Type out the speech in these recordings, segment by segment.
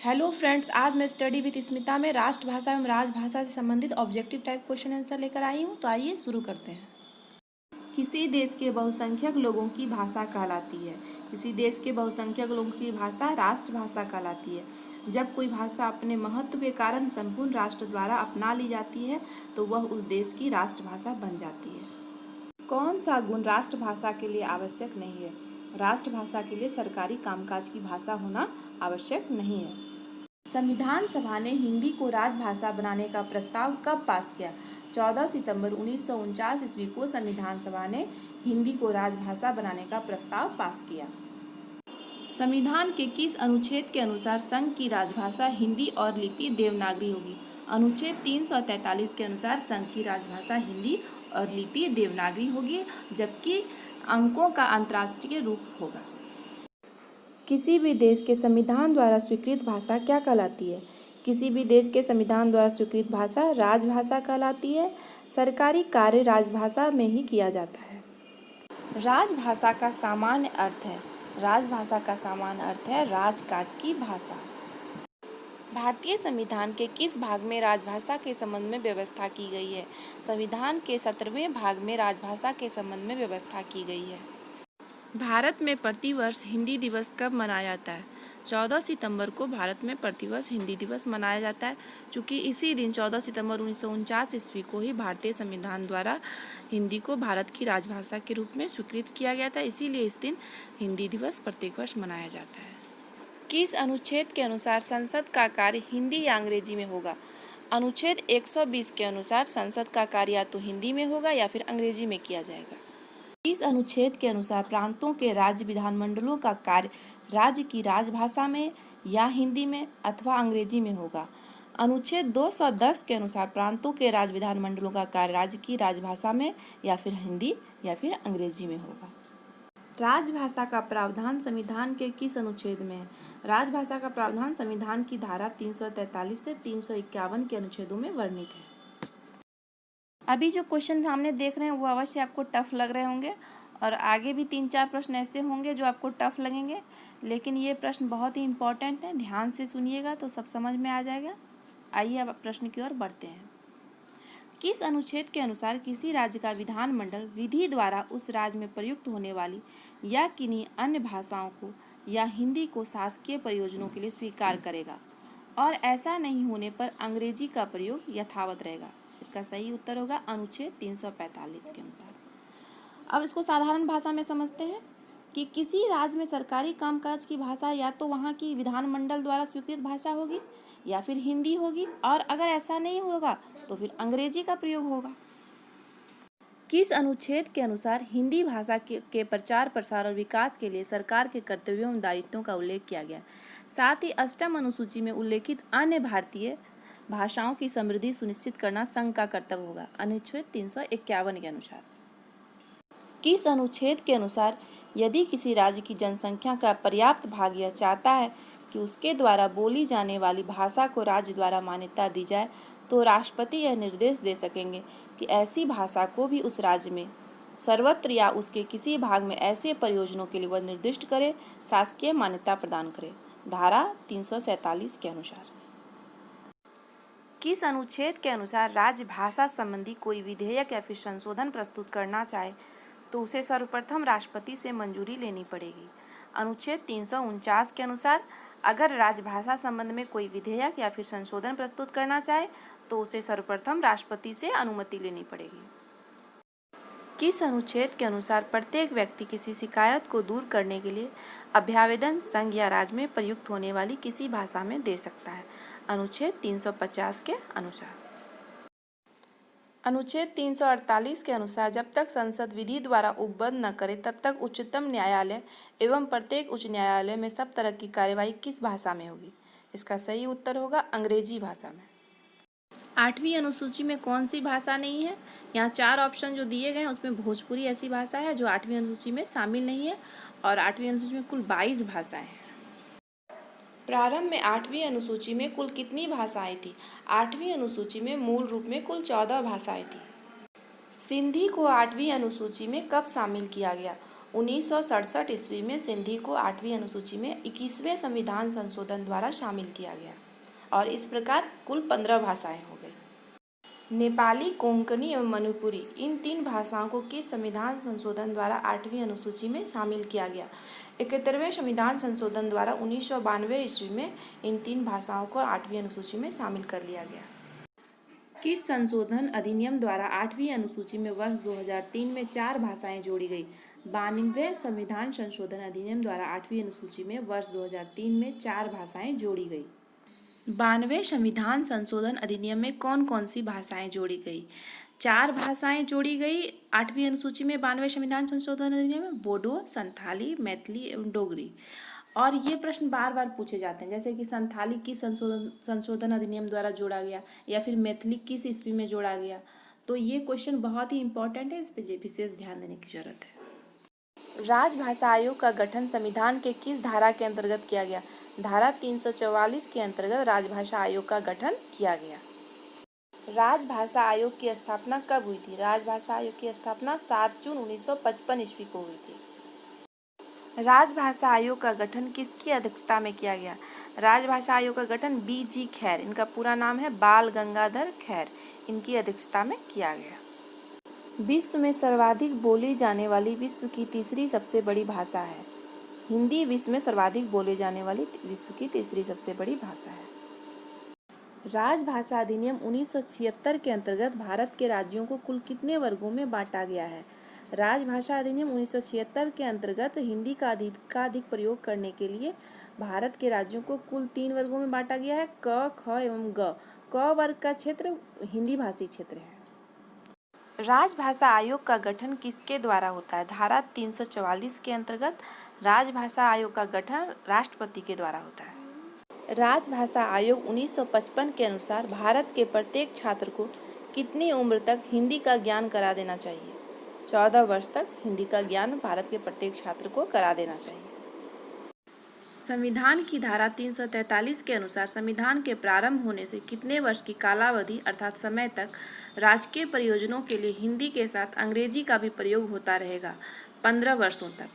Hello friends, आज मैं study with Smita में राष्ट्रभाषा एवं राजभाषा से संबंधित ऑब्जेक्टिव टाइप क्वेश्चन आंसर लेकर आई हूँ। तो आइए शुरू करते हैं। किसी देश के बहुसंख्यक लोगों की भाषा कहलाती है। किसी देश के बहुसंख्यक लोगों की भाषा राष्ट्रभाषा कहलाती है। जब कोई भाषा अपने महत्व के कारण संपूर्ण राष्ट्र द्वारा अपना ली जाती है तो वह उस देश की राष्ट्रभाषा बन जाती है। कौन सा गुण राष्ट्रभाषा के लिए आवश्यक नहीं है? राष्ट्रभाषा के लिए सरकारी कामकाज की भाषा होना आवश्यक नहीं है। संविधान सभा ने हिंदी को राजभाषा बनाने का प्रस्ताव कब पास किया? 14 सितंबर 1949 ईस्वी को संविधान सभा ने हिंदी को राजभाषा बनाने का प्रस्ताव पास किया। संविधान के किस अनुच्छेद के अनुसार संघ की राजभाषा हिंदी और लिपि देवनागरी होगी? अनुच्छेद 343 के अनुसार संघ की राजभाषा हिंदी और लिपि देवनागरी होगी, जबकि अंकों का अंतर्राष्ट्रीय रूप होगा। किसी भी देश के संविधान द्वारा स्वीकृत भाषा क्या कहलाती है? किसी भी देश के संविधान द्वारा स्वीकृत भाषा राजभाषा कहलाती है। सरकारी कार्य राजभाषा में ही किया जाता है। राजभाषा का सामान्य अर्थ है। राजभाषा का सामान्य अर्थ है राजकाज की भाषा। भारतीय संविधान के किस भाग में राजभाषा के संबंध में व्यवस्था की गई है? संविधान के 17वें भाग में राजभाषा के संबंध में व्यवस्था की गई है। भारत में प्रतिवर्ष हिंदी दिवस कब मनाया जाता है? 14 सितंबर को भारत में प्रतिवर्ष हिंदी दिवस मनाया जाता है। चूँकि इसी दिन 14 सितंबर 1949 ईस्वी को ही भारतीय संविधान द्वारा हिंदी को भारत की राजभाषा के रूप में स्वीकृत किया गया था, इसीलिए इस दिन हिंदी दिवस प्रत्येक वर्ष मनाया जाता है। किस अनुच्छेद के अनुसार संसद का कार्य हिंदी या अंग्रेजी में होगा? अनुच्छेद 120 के अनुसार संसद का कार्य या तो हिंदी में होगा या फिर अंग्रेजी में किया जाएगा। इस अनुच्छेद के अनुसार प्रांतों के राज्य विधानमंडलों का कार्य राज्य की राजभाषा में या हिंदी में अथवा अंग्रेजी में होगा। अनुच्छेद 210 के अनुसार प्रांतों के राज्य विधानमंडलों का कार्य राज्य की राजभाषा में या फिर हिंदी या फिर अंग्रेजी में होगा। राजभाषा का प्रावधान संविधान के किस अनुच्छेद में है? राजभाषा का प्रावधान संविधान की धारा 343 से 351 के अनुच्छेदों में वर्णित है। अभी जो क्वेश्चन हमने देख रहे हैं वो अवश्य आपको टफ लग रहे होंगे और आगे भी 3-4 प्रश्न ऐसे होंगे जो आपको टफ लगेंगे, लेकिन ये प्रश्न बहुत ही इम्पोर्टेंट हैं। ध्यान से सुनिएगा तो सब समझ में आ जाएगा। आइए अब प्रश्न की ओर बढ़ते हैं। किस अनुच्छेद के अनुसार किसी राज्य का विधानमंडल विधि द्वारा उस राज्य में प्रयुक्त होने वाली या किन्हीं अन्य भाषाओं को या हिंदी को शासकीय प्रयोजनों के लिए स्वीकार करेगा और ऐसा नहीं होने पर अंग्रेजी का प्रयोग यथावत रहेगा? इसका सही उत्तर होगा अनुच्छेद 345 के अनुसार। अब इसको साधारण भाषा में समझते हैं कि किसी राज्य में सरकारी कामकाज की भाषा या तो वहाँ की विधानमंडल द्वारा स्वीकृत भाषा होगी या फिर हिंदी होगी, और अगर ऐसा नहीं होगा तो फिर अंग्रेजी का प्रयोग होगा। किस अनुच्छेद के अनुसार हिंदी भाषा के प्रचार प्रसार और विकास के लिए सरकार के कर्तव्यों एवं दायित्वों का उल्लेख किया गया? साथ ही 8वीं अनुसूची में उल्लेखित अन्य भारतीय भाषाओं की समृद्धि सुनिश्चित करना संघ का कर्तव्य होगा? अनुच्छेद 351 के अनुसार। किस अनुच्छेद के अनुसार यदि किसी राज्य की जनसंख्या का पर्याप्त भाग यह चाहता है कि उसके द्वारा बोली जाने वाली भाषा को राज्य द्वारा मान्यता दी जाए तो राष्ट्रपति यह निर्देश दे सकेंगे कि ऐसी भाषा को भी उस राज्य में सर्वत्र या उसके किसी भाग में ऐसे प्रयोजनों के लिए वह निर्दिष्ट करे, शासकीय मान्यता प्रदान करे? धारा 347 के अनुसार। किस अनुच्छेद के अनुसार राज्य भाषा संबंधी कोई विधेयक या फिर संशोधन प्रस्तुत करना चाहे तो उसे सर्वप्रथम राष्ट्रपति से मंजूरी लेनी पड़ेगी? अनुच्छेद 349 के अनुसार अगर राजभाषा संबंध में कोई विधेयक या फिर संशोधन प्रस्तुत करना चाहे तो उसे सर्वप्रथम राष्ट्रपति से अनुमति लेनी पड़ेगी। किस अनुच्छेद के अनुसार प्रत्येक व्यक्ति किसी शिकायत को दूर करने के लिए अभ्यावेदन संघ या राज्य में प्रयुक्त होने वाली किसी भाषा में दे सकता है? अनुच्छेद 350 के अनुसार। अनुच्छेद 348 के अनुसार जब तक संसद विधि द्वारा उपबद्ध न करे तब तक उच्चतम न्यायालय एवं प्रत्येक उच्च न्यायालय में सब तरह की कार्यवाही किस भाषा में होगी? इसका सही उत्तर होगा अंग्रेजी भाषा में। 8वीं अनुसूची में कौन सी भाषा नहीं है? यहाँ 4 ऑप्शन जो दिए गए हैं उसमें भोजपुरी ऐसी भाषा है जो 8वीं अनुसूची में शामिल नहीं है, और 8वीं अनुसूची में कुल 22 भाषाएं हैं। प्रारंभ में 8वीं अनुसूची में कुल कितनी भाषाएं थी? 8वीं अनुसूची में मूल रूप में कुल 14 भाषाएं थी। सिंधी को 8वीं अनुसूची में कब शामिल किया गया? 1967 ईस्वी में सिंधी को 8वीं अनुसूची में 21वें संविधान संशोधन द्वारा शामिल किया गया और इस प्रकार कुल 15 भाषाएं हो गई। नेपाली, कोंकणी एवं मणिपुरी इन 3 भाषाओं को किस संविधान संशोधन द्वारा 8वीं अनुसूची में शामिल किया गया? 71वें संविधान संशोधन द्वारा 1992 ईस्वी में इन 3 भाषाओं को 8वीं अनुसूची में शामिल कर लिया गया। किस संशोधन अधिनियम द्वारा 8वीं अनुसूची में वर्ष 2003 में 4 भाषाएं जोड़ी गई? 92वें संविधान संशोधन अधिनियम द्वारा 8वीं अनुसूची में वर्ष 2003 में 4 भाषाएं जोड़ी गई। 92वें संविधान संशोधन अधिनियम में कौन कौन सी भाषाएं जोड़ी गई? 4 भाषाएं जोड़ी गई 8वीं अनुसूची में 92वें संविधान संशोधन अधिनियम में, बोडो, संथाली, मैथिली एवं डोगरी। और ये प्रश्न बार बार पूछे जाते हैं, जैसे कि संथाली किस संशोधन अधिनियम द्वारा जोड़ा गया या फिर मैथिली किस ईस्वी में जोड़ा गया। तो ये क्वेश्चन बहुत ही इंपॉर्टेंट है, इस पर विशेष ध्यान देने की जरूरत है। राजभाषा आयोग का गठन संविधान के किस धारा के अंतर्गत किया गया? धारा 344 के अंतर्गत राजभाषा आयोग का गठन किया गया। राजभाषा आयोग की स्थापना कब हुई थी? राजभाषा आयोग की स्थापना 7 जून 1955 ईस्वी को हुई थी। राजभाषा आयोग का गठन किसकी अध्यक्षता में किया गया? राजभाषा आयोग का गठन BG खैर, इनका पूरा नाम है बाल गंगाधर खैर, इनकी अध्यक्षता में किया गया। विश्व में सर्वाधिक बोली जाने वाली विश्व की तीसरी सबसे बड़ी भाषा है। हिंदी विश्व में सर्वाधिक बोले जाने वाली विश्व की तीसरी सबसे बड़ी भाषा है। राजभाषा अधिनियम 1976 के अंतर्गत भारत के राज्यों को कुल कितने वर्गों में बांटा गया है? राजभाषा अधिनियम 1976 के अंतर्गत हिंदी का अधिक प्रयोग करने के लिए भारत के राज्यों को कुल 3 वर्गों में बांटा गया है, क, ख एवं ग। क वर्ग का क्षेत्र हिंदी भाषी क्षेत्र है। राजभाषा आयोग का गठन किसके द्वारा होता है? धारा 344 के अंतर्गत राजभाषा आयोग का गठन राष्ट्रपति के द्वारा होता है। राजभाषा आयोग 1955 के अनुसार भारत के प्रत्येक छात्र को कितनी उम्र तक हिंदी का ज्ञान करा देना चाहिए? 14 वर्ष तक हिंदी का ज्ञान भारत के प्रत्येक छात्र को करा देना चाहिए। संविधान की धारा 343 के अनुसार संविधान के प्रारंभ होने से कितने वर्ष की कालावधि अर्थात समय तक राजकीय प्रयोजनों के लिए हिंदी के साथ अंग्रेजी का भी प्रयोग होता रहेगा? 15 वर्षों तक।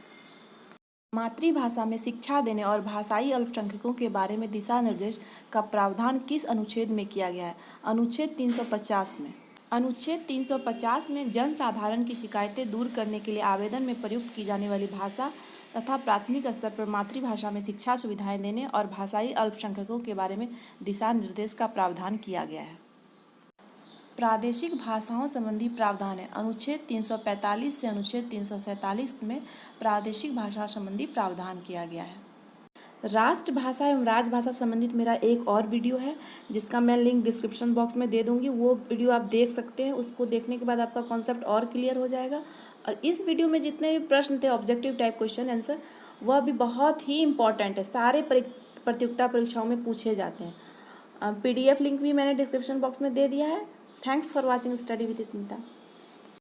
मातृभाषा में शिक्षा देने और भाषाई अल्पसंख्यकों के बारे में दिशा निर्देश का प्रावधान किस अनुच्छेद में किया गया है? अनुच्छेद 350 में। अनुच्छेद 350 में जन साधारण की शिकायतें दूर करने के लिए आवेदन में प्रयुक्त की जाने वाली भाषा तथा प्राथमिक स्तर पर मातृभाषा में शिक्षा सुविधाएं देने और भाषाई अल्पसंख्यकों के बारे में दिशा निर्देश का प्रावधान किया गया है। प्रादेशिक भाषाओं संबंधी प्रावधान है। अनुच्छेद 345 से अनुच्छेद 347 में प्रादेशिक भाषा संबंधी प्रावधान किया गया है। राष्ट्रभाषा एवं राजभाषा संबंधित मेरा एक और वीडियो है जिसका मैं लिंक डिस्क्रिप्शन बॉक्स में दे दूंगी, वो वीडियो आप देख सकते हैं। उसको देखने के बाद आपका कॉन्सेप्ट और क्लियर हो जाएगा। और इस वीडियो में जितने भी प्रश्न थे ऑब्जेक्टिव टाइप क्वेश्चन आंसर, वह भी बहुत ही इंपॉर्टेंट है, सारे प्रतियोगिता परीक्षाओं में पूछे जाते हैं। PDF लिंक भी मैंने डिस्क्रिप्शन बॉक्स में दे दिया है। Thanks for watching study with Smita.